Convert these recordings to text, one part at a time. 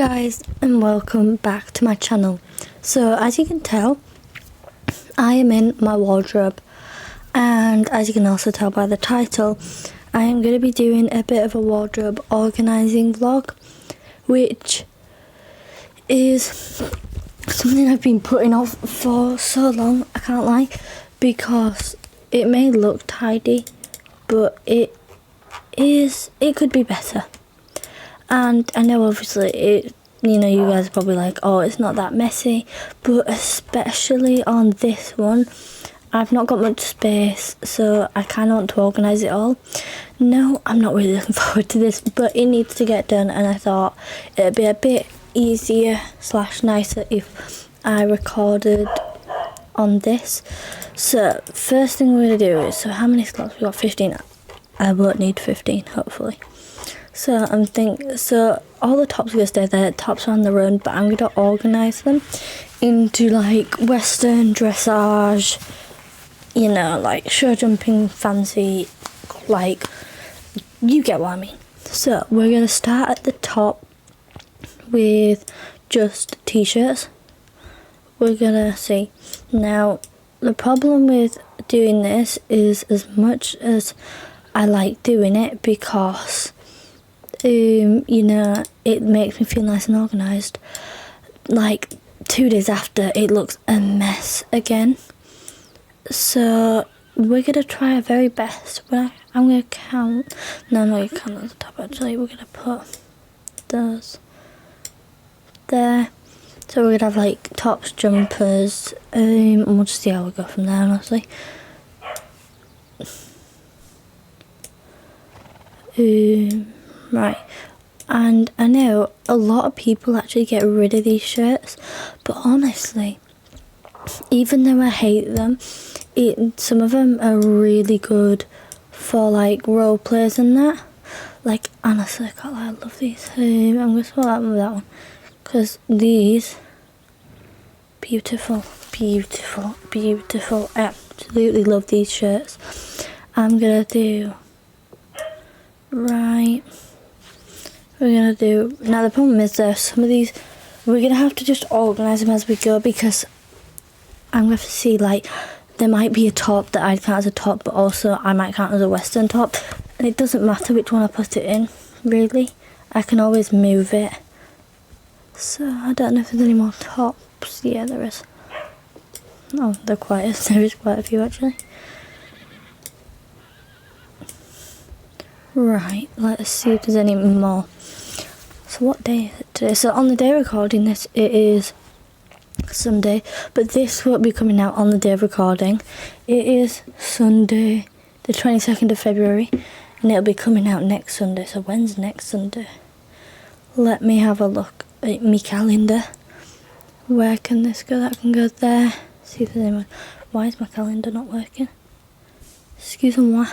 guys, and welcome back to my channel. So as you can tell, I am in my wardrobe, and as you can also tell by the title, I am going to be doing a bit of a wardrobe organising vlog, which is something I've been putting off for so long, I can't lie, because it may look tidy, but it could be better. And I know obviously you guys are probably like, oh, it's not that messy, but especially on this one, I've not got much space, so I kind of want to organise it all. No, I'm not really looking forward to this, but it needs to get done, and I thought it'd be a bit easier / nicer if I recorded on this. So first thing we're going to do is, so how many slots? We got 15. I won't need 15, hopefully. So so all the tops are going to stay there, tops are on their own, but I'm going to organise them into like western dressage, like show jumping, fancy, like, you get what I mean. So we're going to start at the top with just t-shirts. We're going to see. Now, the problem with doing this is, as much as I like doing it, because it makes me feel nice and organised, like 2 days after it looks a mess again. So we're going to try our very best. I'm going to count. No, I'm not going to count at the top actually. We're going to put those there. So we're going to have like tops, jumpers, and we'll just see how we go from there, honestly. Right, and I know a lot of people actually get rid of these shirts, but honestly, even though I hate them, some of them are really good for like role plays and that. Like, honestly, I can't lie, I love these. I'm going to swap that one with that one, because these, beautiful, beautiful, beautiful. I absolutely love these shirts. I'm going to do, right, now the problem is there's some of these, we're going to have to just organise them as we go, because I'm going to have to see, like, there might be a top that I'd count as a top, but also I might count as a western top, and it doesn't matter which one I put it in, really. I can always move it. So I don't know if there's any more tops. Yeah, there is. Oh, there is quite a few actually. Right, let's see if there's any more. So what day is it today? So on the day recording this, it is Sunday, but this won't be coming out on the day of recording. It is Sunday, the 22nd of February, and it'll be coming out next Sunday. So when's next Sunday? Let me have a look at my calendar. Where can this go? That can go there. See if there's any more. Why is my calendar not working? Excuse-moi.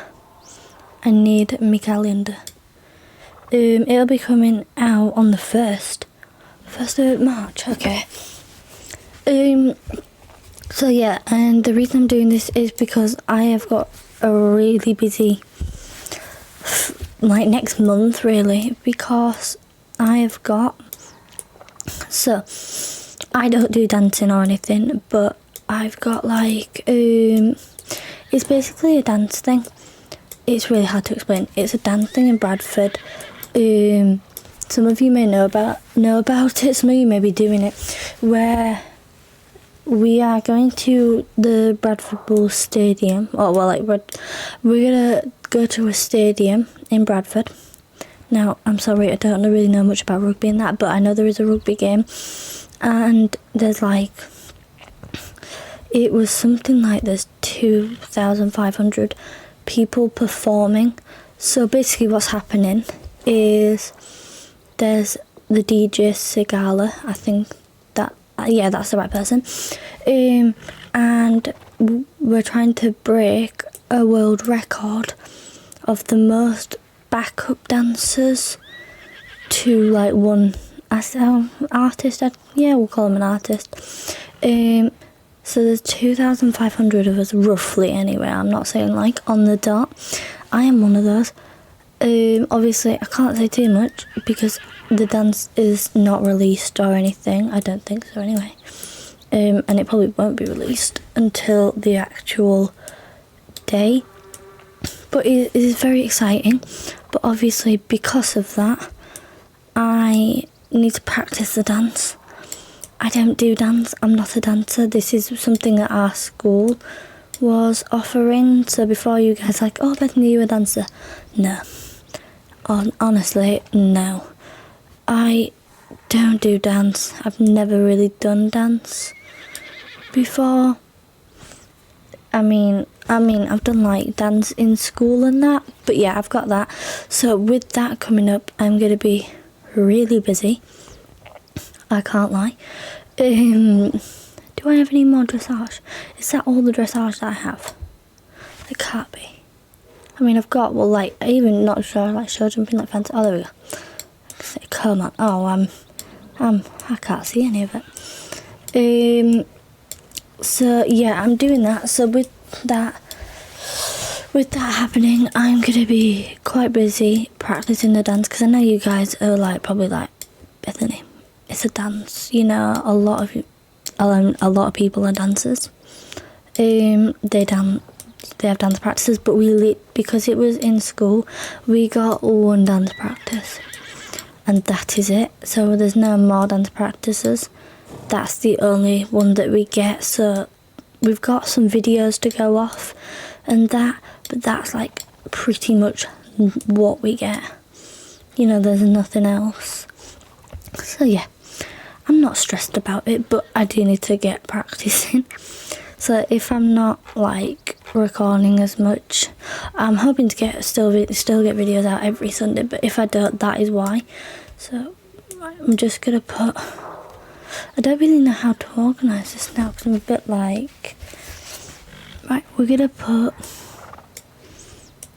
I need my calendar. It'll be coming out on the 1st of March, okay. So yeah, and the reason I'm doing this is because I have got a really busy, like, next month really, because I have got, so I don't do dancing or anything, but I've got like, it's basically a dance thing. It's really hard to explain. It's a dance thing in Bradford. Some of you may know about it. Some of you may be doing it. Where we are going to the Bradford Bulls Stadium. We're gonna go to a stadium in Bradford. Now, I'm sorry, I don't really know much about rugby and that, but I know there is a rugby game, and there's like, it was something like there's 2,500 people performing. So basically what's happening is there's the DJ Sigala, I think that's the right person, and we're trying to break a world record of the most backup dancers to like one artist. We'll call him an artist. So there's 2,500 of us roughly anyway. I'm not saying like on the dot. I am one of those. Obviously I can't say too much because the dance is not released or anything. I don't think so anyway. And it probably won't be released until the actual day. But it is very exciting. But obviously because of that, I need to practice the dance. I don't do dance. I'm not a dancer. This is something that our school was offering. So before you guys like, oh Bethany, you a dancer? No. Honestly, no. I don't do dance. I've never really done dance before. I mean, I've done like dance in school and that, but yeah, I've got that. So with that coming up, I'm gonna be really busy. I can't lie. Do I have any more dressage? Is that all the dressage that I have? It can't be. I mean, I've got, well, like, even not sure, like show jumping, like fancy. Oh, there we go. Come on. Oh, I can't see any of it. So yeah, I'm doing that. So with that happening, I'm gonna be quite busy practicing the dance because I know you guys are like probably like, Bethany, it's a dance. You know, a lot of people are dancers. They have dance practices, but because it was in school, we got one dance practice, and that is it. So there's no more dance practices. That's the only one that we get. So we've got some videos to go off and that, but that's like pretty much what we get. You know, there's nothing else. So yeah, I'm not stressed about it, but I do need to get practicing. So if I'm not like recording as much, I'm hoping to get still get videos out every Sunday, but if I don't, that is why. So I'm just gonna put, I don't really know how to organise this now because I'm a bit like, right, we're gonna put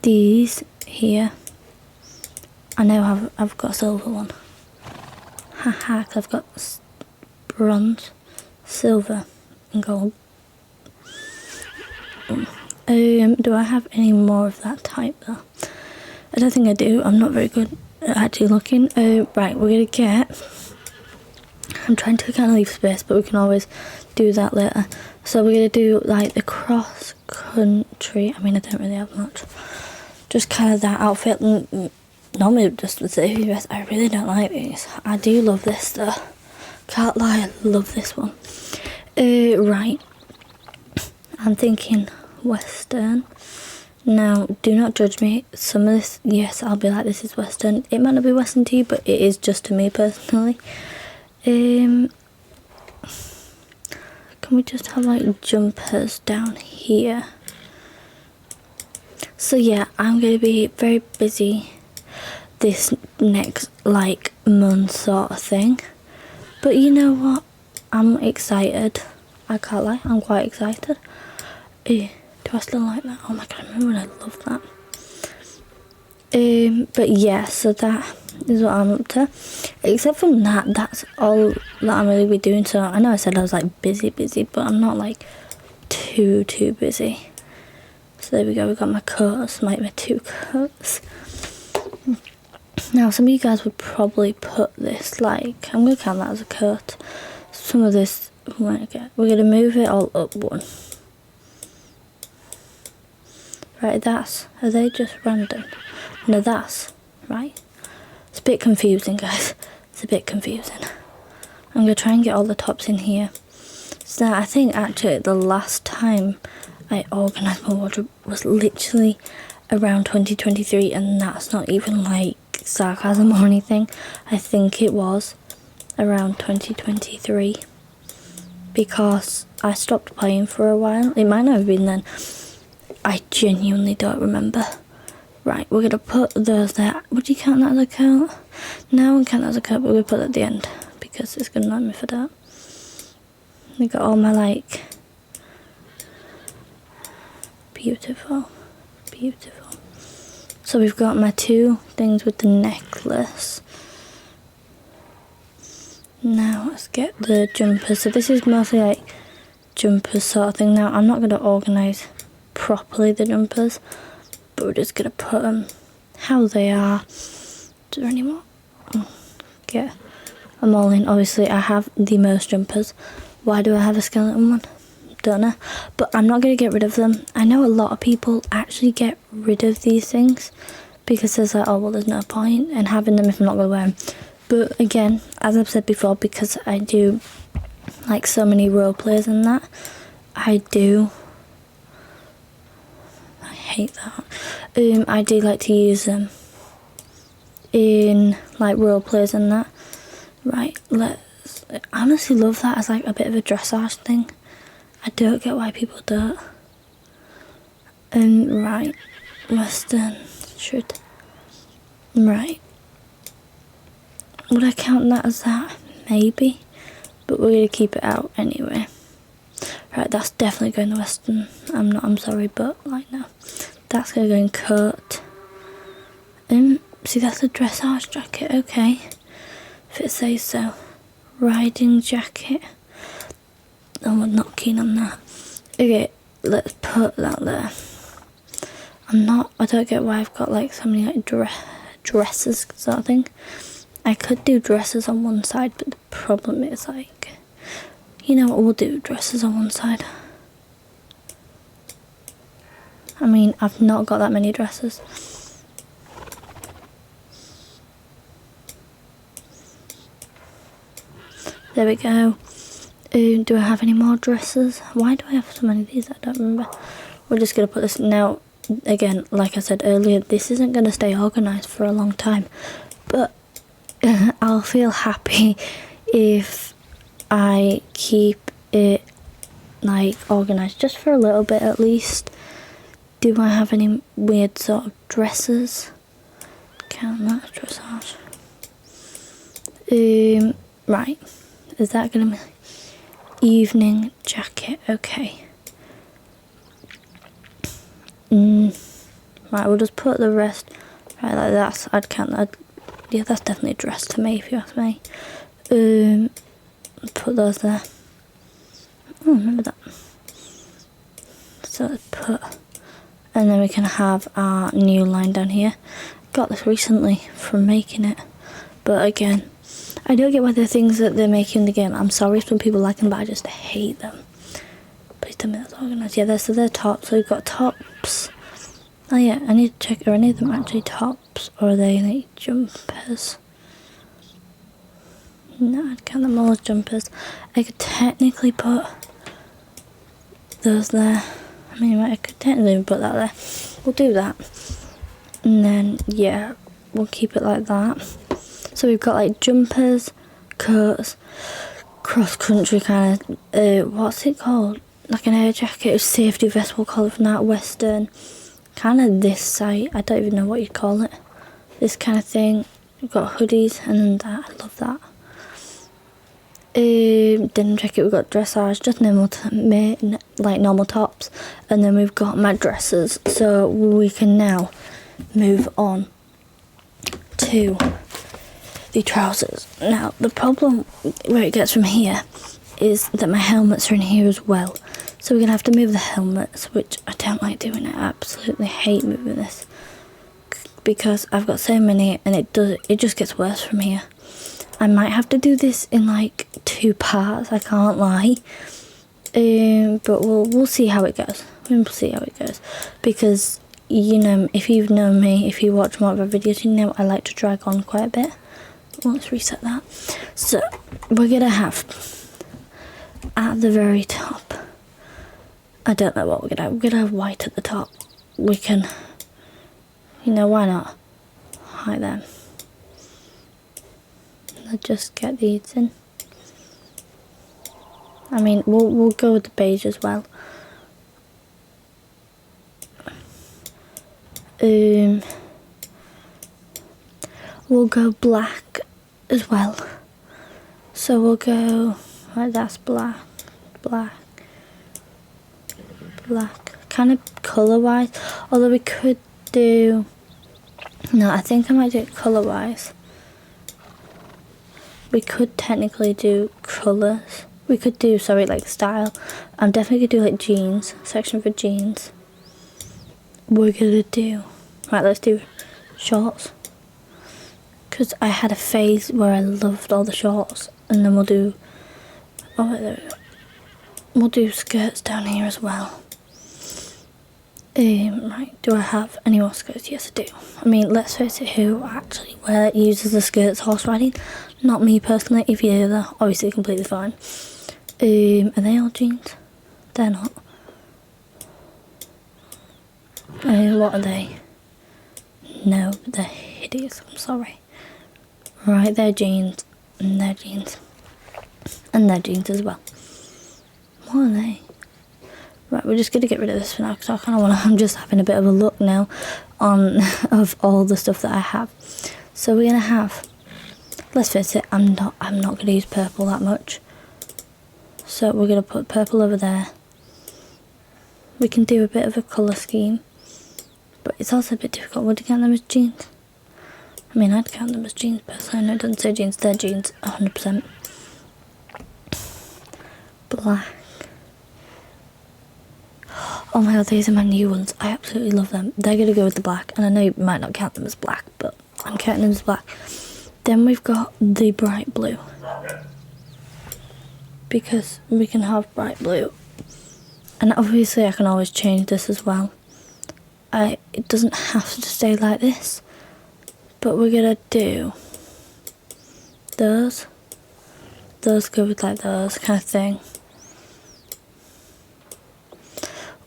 these here. I know I've got a silver one. Haha, because I've got bronze, silver and gold. Do I have any more of that type though? I don't think I do. I'm not very good at actually looking. Right, we're gonna get, I'm trying to kind of leave space, but we can always do that later. So we're gonna do like the cross country. I mean, I don't really have much. Just kind of that outfit. Normally just the safety vest. I really don't like these. I do love this though. Can't lie, I love this one. Right. I'm thinking Western. Now, do not judge me. Some of this, yes, I'll be like, this is Western. It might not be Western to you, but it is just to me personally. Can we just have like jumpers down here? So yeah, I'm going to be very busy this next like month sort of thing. But you know what? I'm excited. I can't lie, I'm quite excited. Do I still like that? Oh my god, I remember when I loved that. But yeah, so that is what I'm up to. Except from that, that's all that I'm really be doing. So I know I said I was like busy, but I'm not like too busy. So there we go, we got my coats, my two coats. Now some of you guys would probably put this like, I'm going to count that as a coat. Some of this, we're going to move it all up one. Right, that's, are they just random? No, that's, right. It's a bit confusing, guys. It's a bit confusing. I'm going to try and get all the tops in here. So I think actually the last time I organised my wardrobe was literally around 2023, and that's not even like sarcasm or anything. I think it was around 2023 because I stopped playing for a while. It might not have been then. I genuinely don't remember. Right, we're going to put those there. Would you count that as a coat? No, I wouldn't count that as a coat, but we'll put it at the end because it's going to annoy me for that. We got all my like, beautiful. So we've got my two things with the necklace. Now let's get the jumpers. So this is mostly like jumpers sort of thing. Now I'm not going to organise properly the jumpers, but we're just going to put them how they are. Is there any more? Get them all in. Obviously I have the most jumpers. Why do I have a skeleton one? Don't know. But I'm not going to get rid of them. I know a lot of people actually get rid of these things because there's like, oh well, there's no point in having them if I'm not going to wear them. But again, as I've said before, because I do like so many role plays and that, I hate that. I do like to use them in like role plays and that. Right, I honestly love that as like a bit of a dressage thing. I don't get why people don't. Right, Western should. Right. Would I count that as that? Maybe. But we're going to keep it out anyway. Right, that's definitely going to Western. I'm sorry, but like no. That's going to go in coat. See, that's a dressage jacket, okay. If it says so. Riding jacket. Oh, I'm not keen on that. Okay, let's put that there. I don't get why I've got like so many like dresses sort of thing. I could do dresses on one side, but the problem is like, you know what, we'll do dresses on one side. I mean, I've not got that many dresses. There we go. Do I have any more dresses? Why do I have so many of these? I don't remember. We're just going to put this now. Again, like I said earlier, this isn't going to stay organised for a long time. But I'll feel happy if I keep it like organised just for a little bit at least. Do I have any weird sort of dresses? Count that as dressage. Right. Is that going to be evening jacket? Okay. Right, we'll just put the rest right like that. I'd count that. Yeah, that's definitely a dress to me if you ask me. Put those there. Oh, remember that. So let's put, and then we can have our new line down here. Got this recently from making it, but again, I don't get why the things that they're making in the game. I'm sorry if some people like them, but I just hate them. Please tell me that's organised. Yeah, so they're tops. So we've got tops. Oh yeah, I need to check, are any of them actually tops or are they like jumpers? No, I'd count them all as jumpers. I could technically put those there. I mean, I could technically put that there. We'll do that. And then, yeah, we'll keep it like that. So we've got like jumpers, coats, cross-country kind of, what's it called? Like an air jacket, a safety vest, we'll call it from that, Western. Kind of this side, I don't even know what you'd call it. This kind of thing. We've got hoodies and then that, I love that. Denim jacket, we've got dressage, just normal, like normal tops. And then we've got my dresses. So we can now move on to the trousers. Now, the problem where it gets from here is that my helmets are in here as well. So we're going to have to move the helmets, which I don't like doing. I absolutely hate moving this because I've got so many and it just gets worse from here. I might have to do this in like 2 parts, I can't lie. But we'll see how it goes. We'll see how it goes. Because, you know, if you've known me, if you watch more of our videos, you know I like to drag on quite a bit. Well, let's reset that. So, we're going to have, at the very top, I don't know what we're going to have. We're going to have white at the top. We can, you know, why not? Hide them. Let's just get these in. I mean, we'll go with the beige as well. We'll go black as well. So we'll go, right, that's black, black, black. Kind of colour wise, although we could do, no, I think I might do it colour wise. We could technically do colours. We could do, sorry, like style. I'm definitely gonna do like jeans, section for jeans. We're gonna do, right, let's do shorts. Because I had a phase where I loved all the shorts. And then we'll do... Oh, wait, there we go. We'll do skirts down here as well. Right, do I have any more skirts? Yes, I do. I mean, let's face it, who actually uses the skirts horse riding? Not me personally. If you do that, obviously completely fine. Are they all jeans? They're not. What are they? No, but they're hideous, I'm sorry. Right, they're jeans, and they're jeans. And they're jeans as well. What are they? Right, we're just going to get rid of this for now because I kind of want to... I'm just having a bit of a look now of all the stuff that I have. So we're going to have... Let's face it, I'm not going to use purple that much. So we're going to put purple over there. We can do a bit of a colour scheme. But it's also a bit difficult. Would you count them as jeans? I mean, I'd count them as jeans personally. No, it doesn't say jeans. They're jeans, 100%. Black. Oh my god, these are my new ones. I absolutely love them. They're going to go with the black. And I know you might not count them as black, but I'm counting them as black. Then we've got the bright blue. Because we can have bright blue. And obviously I can always change this as well. It doesn't have to stay like this. But we're going to do those. Those go with like those kind of thing.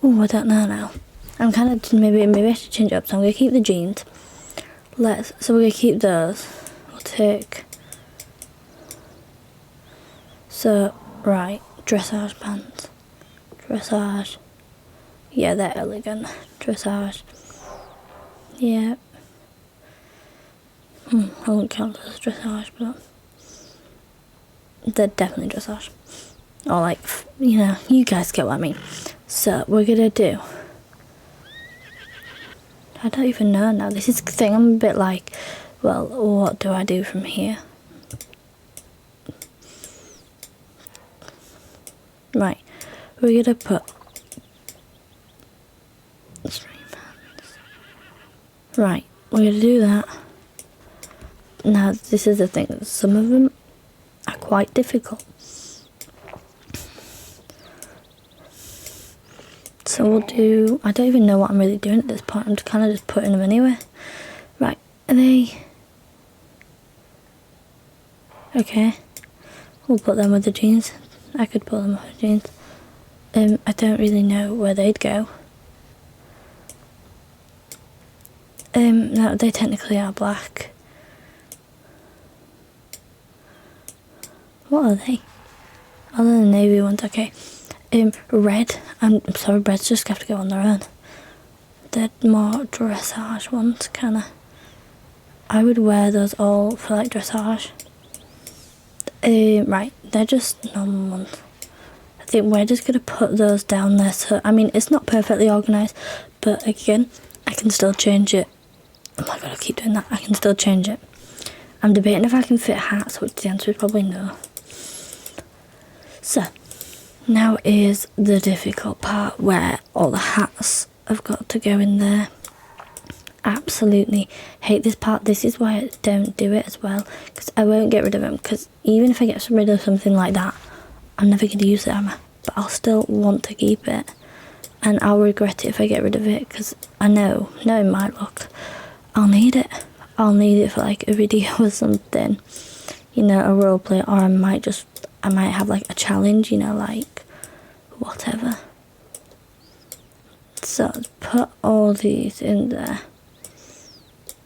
Oh, I don't know now. I'm kind of... Maybe I should change it up. So I'm going to keep the jeans. So we're going to keep those. We'll take... So, right. Dressage pants. Dressage. Yeah, they're elegant. Dressage. Yeah. I wouldn't count those as dressage, but... They're definitely dressage. Or like, you know, you guys get what I mean. So, we're gonna do... I don't even know now. This is the thing. I'm a bit like, well, what do I do from here? Right. We're gonna put... Right. We're gonna do that. Now, this is the thing. Some of them are quite difficult. So we'll do... I don't even know what I'm really doing at this point. I'm kind of just putting them anywhere. Right. Are they... Okay. We'll put them with the jeans. I could put them with the jeans. I don't really know where they'd go. No, they technically are black. What are they? Other than navy ones, okay. Red. I'm sorry, reds just have to go on their own. They're more dressage ones, kinda. I would wear those all for like dressage. Right, they're just normal ones. I think we're just gonna put those down there. So I mean, it's not perfectly organised, but again, I can still change it. Oh my god, I keep doing that. I can still change it. I'm debating if I can fit hats, which the answer is probably no. So, now is the difficult part where all the hats have got to go in there. Absolutely hate this part. This is why I don't do it as well, because I won't get rid of them, because even if I get rid of something like that, I'm never going to use it, am I? But I'll still want to keep it, and I'll regret it if I get rid of it, because I know, knowing my luck, I'll need it. I'll need it for like a video or something, you know, a roleplay, or I might have like a challenge, you know, like whatever. So put all these in there.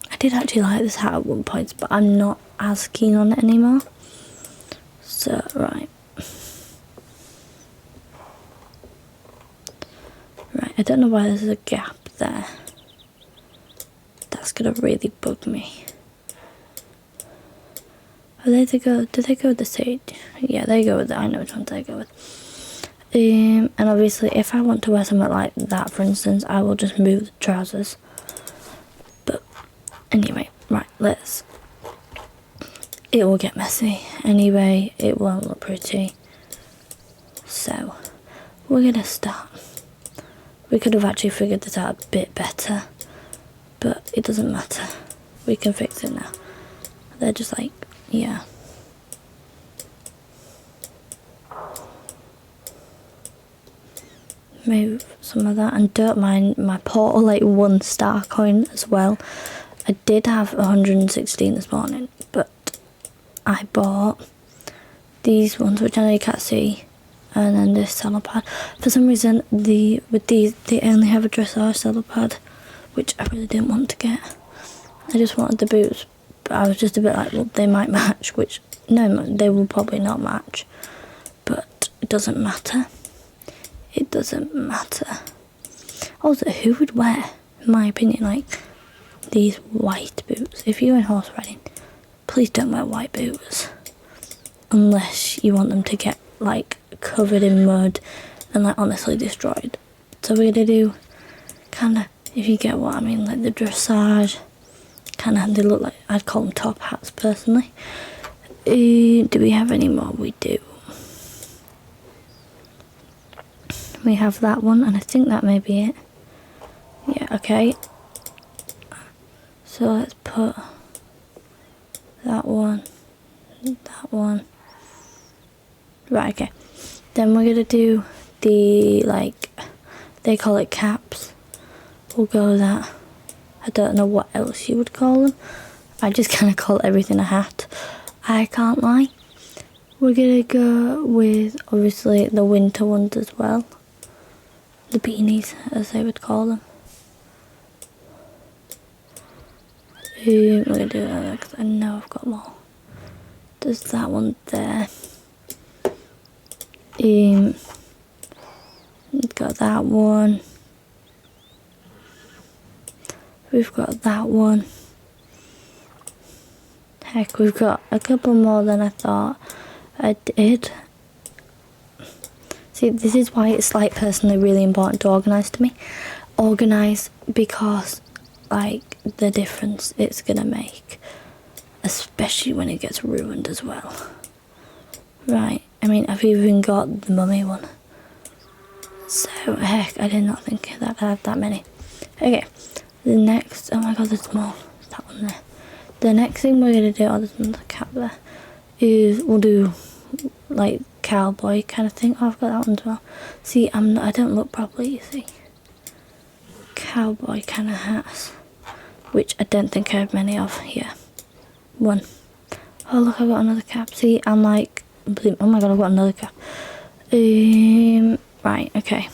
I did actually like this hat at one point, but I'm not as keen on it anymore. So, right. Right, I don't know why there's a gap there. That's gonna really bug me. Do they go with the sage? Yeah, they go with that. I know which ones they go with. And obviously, if I want to wear something like that, for instance, I will just move the trousers. But anyway, right, it will get messy. Anyway, it won't look pretty. So, we're gonna start. We could have actually figured this out a bit better, but it doesn't matter. we can fix it now. They're just like, yeah. Move some of that, and don't mind my portal like 1 star coin as well. I did have 116 this morning, but I bought these ones, which I know you can't see, and then this saddle pad. For some reason, with these, they only have a dressage saddle pad, which I really didn't want to get. I just wanted the boots, but I was just a bit like, well, they might match, which, no, they will probably not match, but it doesn't matter. It doesn't matter. Also, who would wear, in my opinion, like, these white boots? If you're in horse riding, please don't wear white boots. Unless you want them to get, like, covered in mud and, like, honestly destroyed. So we're going to do, kind of, if you get what I mean, like the dressage, kind of, they look like, I'd call them top hats, personally. Do we have any more? We do. We have that one, and I think that may be it. Yeah, okay. So let's put that one, that one. Right, okay. Then we're gonna do the, like, they call it caps. We'll go with that. I don't know what else you would call them. I just kind of call everything a hat. I can't lie. We're gonna go with, obviously, the winter ones as well. The beanies, as they would call them. We're going to do that because I know I've got more. There's that one there. We've got that one. We've got that one. Heck, we've got a couple more than I thought I did. See, this is why it's, like, personally really important to organise to me. Organise because, like, the difference it's going to make. Especially when it gets ruined as well. Right, I mean, I've even got the mummy one. So, heck, I did not think that I'd have that many. Okay, the next, oh my god, there's more. That one there. The next thing we're going to do, oh, there's another cap there, is we'll do, like, cowboy kind of thing. Oh, I've got that one as well. See, I don't look properly, you see. Cowboy kind of hats, which I don't think I have many of here. One. Oh, look, I've got another cap. See, I'm like, oh my god, I've got another cap. Right, okay.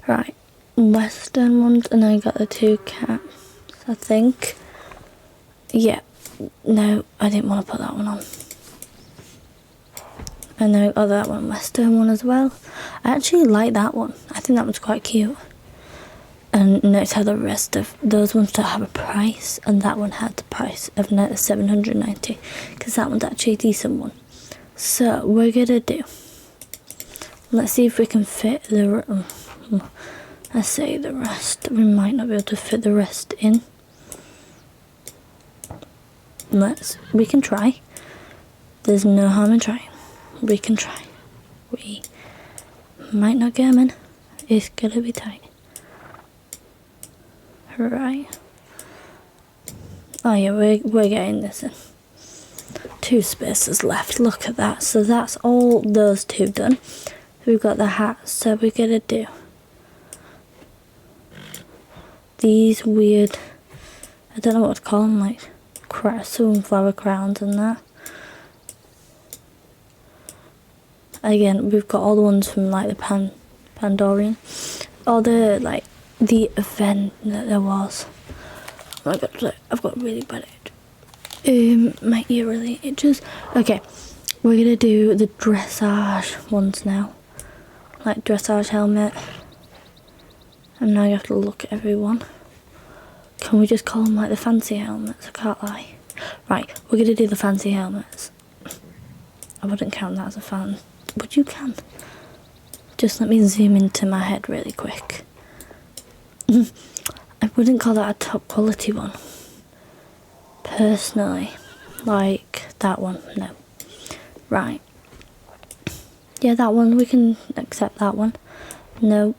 Right, western ones, and I got the 2 caps, I think. Yeah. No, I didn't want to put that one on. And then I got that one, western one as well. I actually like that one. I think that one's quite cute. And notice how the rest of those ones don't have a price, and that one had the price of $790, because that one's actually a decent one. So we're gonna do. Let's see if we can fit the. Let's say the rest. We might not be able to fit the rest in. We can try. There's no harm in trying. We can try. We might not get them in. It's gonna be tight. Right. Oh yeah, we're getting this in. 2 spaces left. Look at that. So that's all those 2 done. We've got the hats. So we're gonna do these weird, I don't know what to call them, like sunflower crowns and that. Again, we've got all the ones from, like, the Pandorian, or the, like, the event that there was. Oh my god, I've got really bad itch. My ear really itches. Okay, we're gonna do the dressage ones now, like dressage helmet. And now you have to look at everyone. Can we just call them, like, the fancy helmets? I can't lie. Right, we're gonna do the fancy helmets. I wouldn't count that as a fan. But you can. Just let me zoom into my head really quick. I wouldn't call that a top quality one. Personally. Like that one, no. Right. Yeah, that one, we can accept that one. Nope.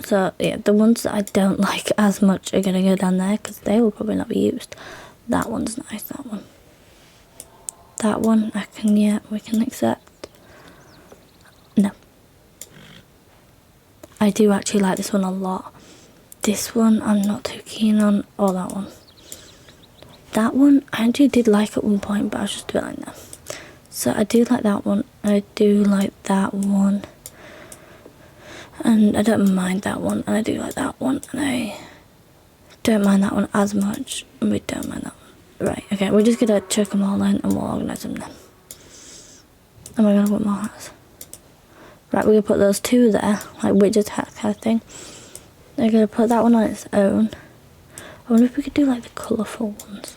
So yeah, the ones that I don't like as much are gonna go down there because they will probably not be used. That one's nice, that one. That one, we can accept. No. I do actually like this one a lot. This one I'm not too keen on, or that one. That one I actually did like at one point, but I was just doing like that. So I do like that one, I do like that one. And I don't mind that one, and I do like that one, and I don't mind that one as much, and we don't mind that one. Right, okay, we're just gonna chuck them all in and we'll organise them then. Am I gonna put more hats? Right, we're gonna put those two there, like widget hat kind of thing. They're gonna put that one on its own. I wonder if we could do like the colourful ones.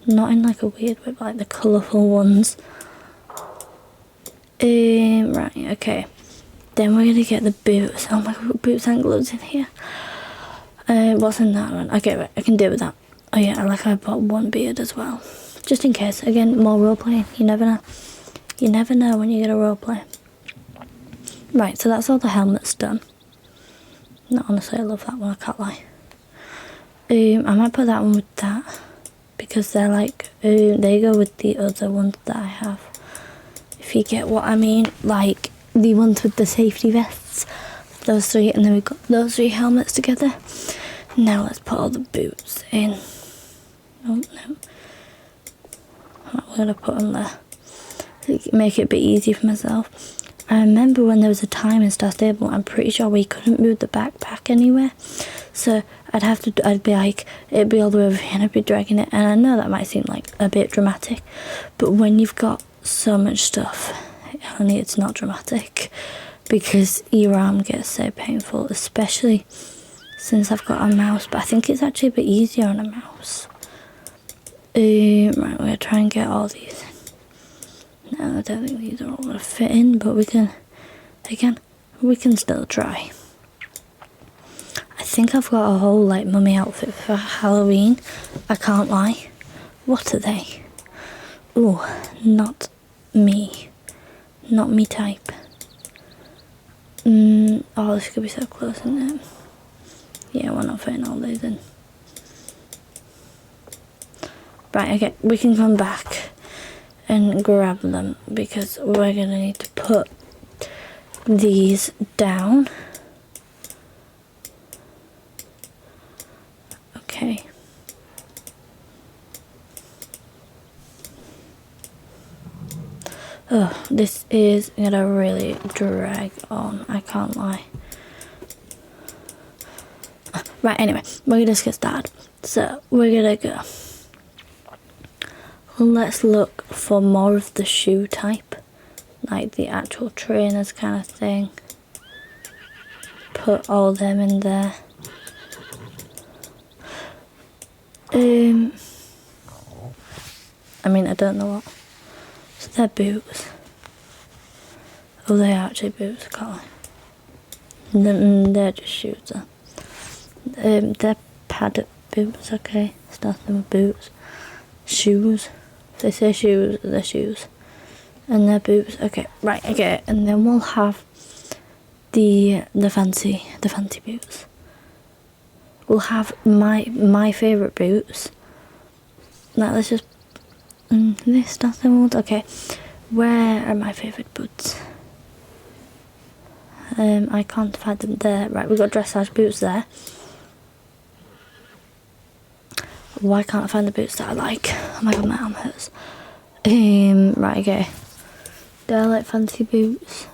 Not in like a weird way, but like the colourful ones. Right, okay. Then we're gonna get the boots. Oh my god, boots and gloves in here. What's in that one? Okay, right, I can deal with that. Oh yeah, I bought one beard as well. Just in case. Again, more roleplay. You never know. You never know when you're gonna roleplay. Right, so that's all the helmets done. No, honestly, I love that one, I can't lie. I might put that one with that. Because they're like, they go with the other ones that I have. If you get what I mean, like the ones with the safety vests, those three, and then we've got those three helmets together. Now let's put all the boots in. Oh no. Right, we're gonna put them there. Make it a bit easier for myself. I remember when there was a time in Star Stable, I'm pretty sure we couldn't move the backpack anywhere. So I'd be like, it'd be all the way over here and I'd be dragging it. And I know that might seem like a bit dramatic, but when you've got so much stuff, honey, it's not dramatic because your arm gets so painful, especially since I've got a mouse. But I think it's actually a bit easier on a mouse. Right, we're going to try and get all these in. No, I don't think these are all going to fit in, but we can still try. I think I've got a whole like mummy outfit for Halloween. I can't lie. What are they? Ooh, not me. Not me type. Oh, this could be so close, isn't it? Yeah, we're not fitting all these in. Right, okay, we can come back and grab them because we're going to need to put these down. Okay. Oh, this is gonna really drag on, I can't lie. Right, anyway, we're gonna just get started. So, we're gonna go. Let's look for more of the shoe type, like the actual trainers kind of thing. Put all them in there. I mean, I don't know what. So they're boots. Oh, they are actually boots, can't I? They're just shoes. They're padded boots, okay. It's nothing but boots. Shoes. If they say shoes, they're shoes. And they're boots. Okay, right, okay. And then we'll have the fancy boots. We'll have my favourite boots. Now let's just this nothing. Okay, where are my favourite boots? I can't find them there. Right, we've got dressage boots there. Why can't I find the boots that I like? Oh my god, my arm hurts. Right, okay. They're like fancy boots.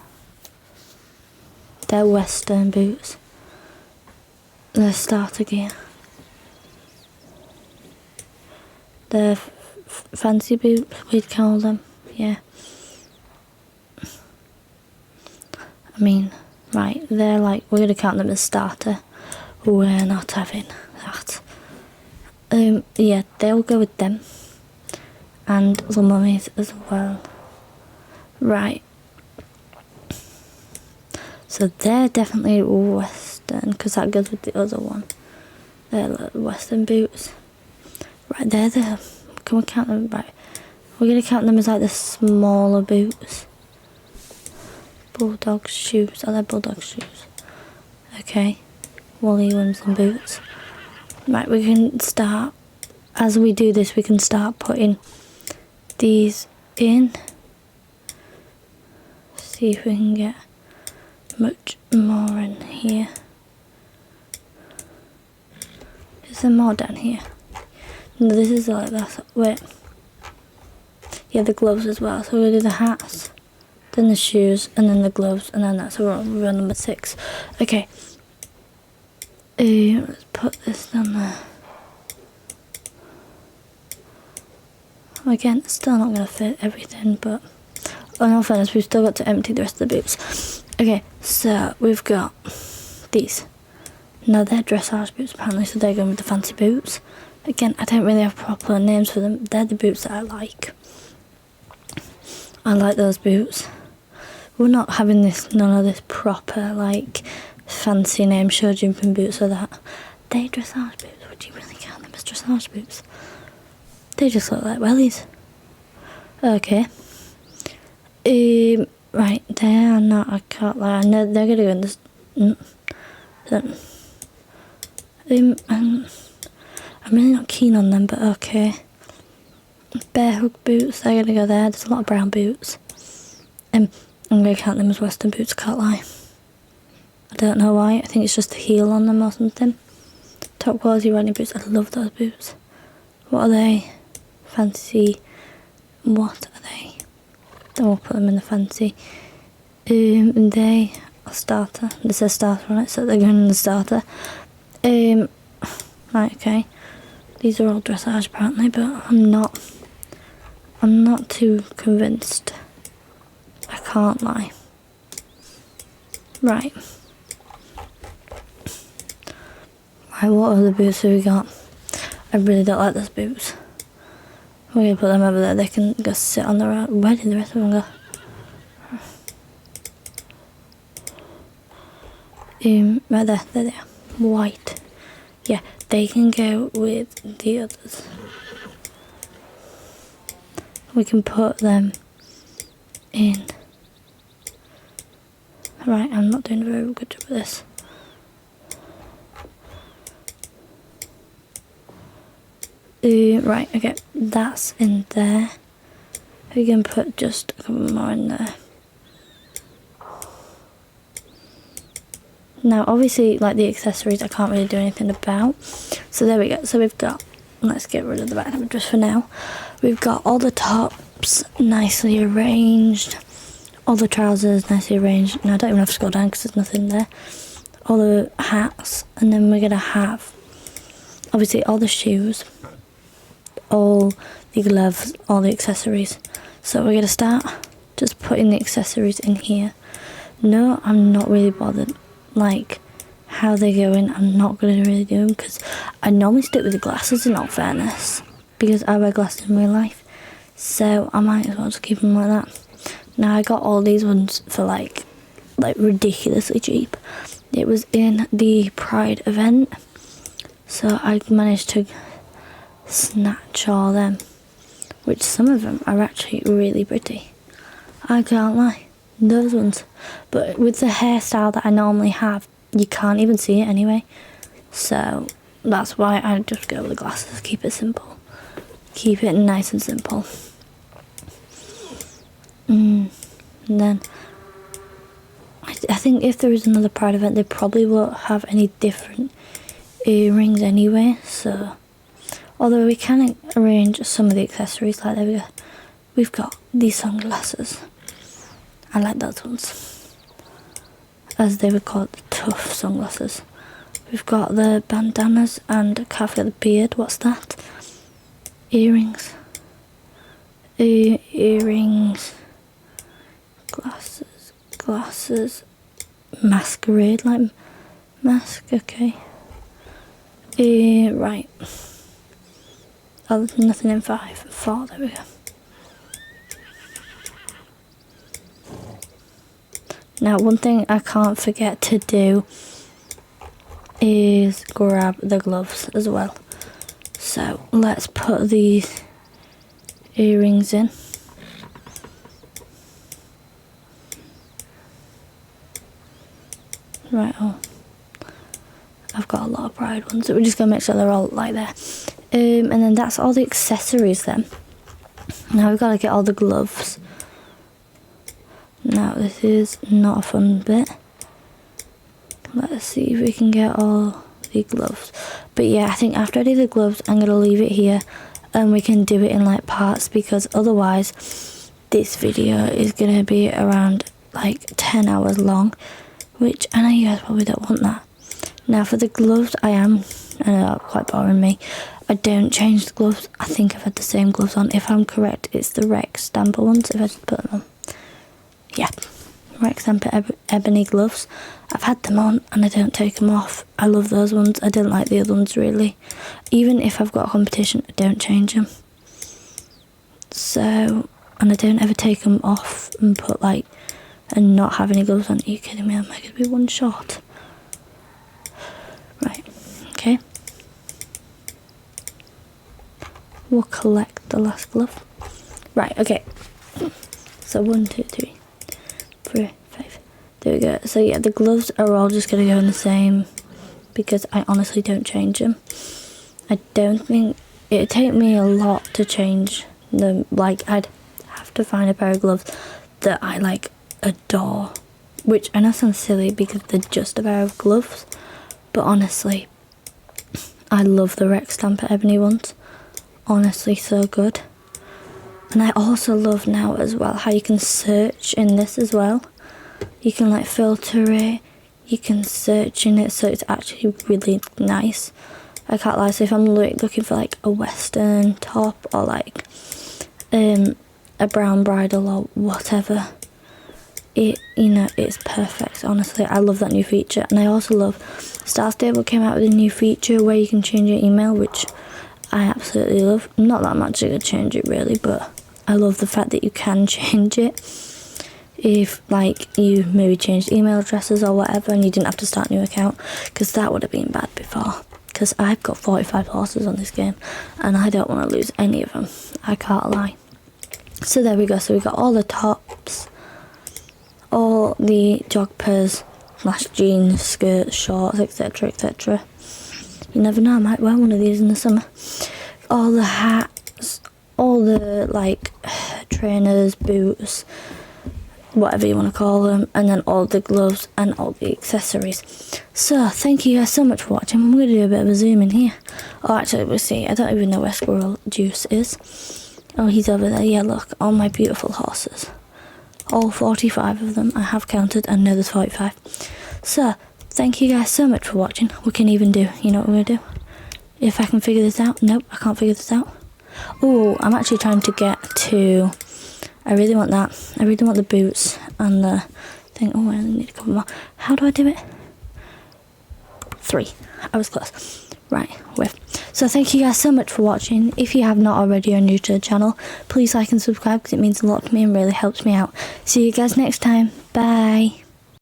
They're western boots. They're starter gear. They're fancy boots, we'd call them, yeah. I mean, right, they're like, we're going to count them as starter. We're not having that. Yeah, they'll go with them. And the mummies as well. Right. So they're definitely western, because that goes with the other one. They're like western boots. Right, they're the... Can we count them? Right. We're going to count them as like the smaller boots. bulldog shoes. Are they bulldog shoes? Okay. Woolly ones and boots. Right, we can start, as we do this, we can start putting these in. See if we can get much more in here. Is there more down here? No, this is like that. Wait. Yeah, the gloves as well. So we'll do the hats, then the shoes, and then the gloves, and then that's we're on number 6. Okay. Let's put this down there. Again, it's still not going to fit everything, but in all fairness, we've still got to empty the rest of the boots. Okay, so we've got these. Now they're dressage boots apparently, so they're going with the fancy boots. Again, I don't really have proper names for them. They're the boots that I like. I like those boots. We're not having none of this proper, like, fancy name show jumping boots or that. They dressage boots. Would you really count them as dressage boots? They just look like wellies. Okay. Right, they are not, I can't lie, I know they're gonna go in this. I'm really not keen on them, but okay. Bear hug boots, they're gonna go there. There's a lot of brown boots. I'm gonna count them as western boots, can't lie. I don't know why, I think it's just the heel on them or something. Top quality running boots, I love those boots. What are they? Fancy, what are they? Then we'll put them in the fancy. They are starter. This says starter on it, so they're going in the starter. Right, okay. These are all dressage apparently, but I'm not too convinced. I can't lie. Right. Right, what other boots have we got? I really don't like those boots. We're going to put them over there. They can go sit on the road. Where did the rest of them go? Right there. There they are. White. Yeah, they can go with the others. We can put them in. Right, I'm not doing a very good job of this. Right, okay, that's in there. We can put just a couple more in there. Now, obviously, like the accessories, I can't really do anything about. So there we go. So we've got, let's get rid of the back just for now. We've got all the tops nicely arranged. All the trousers nicely arranged. Now, I don't even have to scroll down because there's nothing there. All the hats. And then we're going to have, obviously, all the shoes. All the gloves, all the accessories. So we're going to start just putting the accessories in here. No, I'm not really bothered like how they go in. I'm not going to really do them because I normally stick with the glasses in all fairness because I wear glasses in real life. So I might as well just keep them like that. Now I got all these ones for like ridiculously cheap. It was in the Pride event. So I managed to snatch all them, which some of them are actually really pretty. I can't lie, those ones. But with the hairstyle that I normally have, you can't even see it anyway. So that's why I just go with the glasses. Keep it simple. Keep it nice and simple. And then I think if there is another Pride event, they probably won't have any different earrings anyway. So although we can arrange some of the accessories, like there we go. We've got these sunglasses. I like those ones. As they were called, the tough sunglasses. We've got the bandanas and I can't forget the beard. What's that? Earrings. Earrings. Glasses. Masquerade, like mask, okay. Right. Oh, there's nothing in 5. 4, there we go. Now, one thing I can't forget to do is grab the gloves as well. So, let's put these earrings in. Right, oh. I've got a lot of bride ones, so we're just going to make sure they're all like there. And then that's all the accessories then. Now we've got to get all the gloves. Now this is not a fun bit. Let's see if we can get all the gloves. But yeah, I think after I do the gloves, I'm going to leave it here. And we can do it in like parts, because otherwise this video is going to be around like 10 hours long. Which, I know you guys probably don't want that. Now for the gloves, I know, quite boring me. I don't change the gloves. I think I've had the same gloves on. If I'm correct, it's the Rex Stamper ones, if I just put them on. Yeah, Rex Stamper ebony gloves. I've had them on and I don't take them off. I love those ones. I don't like the other ones really. Even if I've got a competition, I don't change them. So, and I don't ever take them off and put like, and not have any gloves on. Are you kidding me? Am I going to be one shot? Right, okay. We'll collect the last glove. Right, okay. So 1, 2, 3, 4, 5. There we go. So yeah, the gloves are all just going to go in the same, because I honestly don't change them. I don't think it'd take me a lot to change them. Like, I'd have to find a pair of gloves that I like adore, which I know sounds silly because they're just a pair of gloves, but honestly I love the Rex Stamper ebony ones. Honestly, so good. And I also love now as well how you can search in this as well. You can like filter it, you can search in it, so it's actually really nice. I can't lie, so if I'm looking for like a western top or like a brown bridle or whatever, it's perfect. Honestly, I love that new feature. And I also love Star Stable came out with a new feature where you can change your email, which I absolutely love. Not that much I could change it really, but I love the fact that you can change it. If like you maybe changed email addresses or whatever and you didn't have to start a new account, because that would have been bad before. Because I've got 45 horses on this game and I don't want to lose any of them. I can't lie. So there we go. So we got all the tops, all the joggers, / jeans, skirts, shorts, etc, etc. You never know, I might wear one of these in the summer. All the hats, all the like trainers, boots, whatever you want to call them, and then all the gloves and all the accessories. So thank you guys so much for watching. I'm going to do a bit of a zoom in here. Oh, actually, we'll see. I don't even know where Squirrel Juice is. Oh, he's over there. Yeah, look, all my beautiful horses. All 45 of them. I have counted and know there's 45. So thank you guys so much for watching. We can even do, you know what we're going to do? If I can figure this out. Nope, I can't figure this out. Oh, I'm actually trying to get to... I really want that. I really want the boots and the thing. Oh, I only need a couple more. How do I do it? 3. I was close. Right, with. So thank you guys so much for watching. If you have not already or are new to the channel, please like and subscribe because it means a lot to me and really helps me out. See you guys next time. Bye.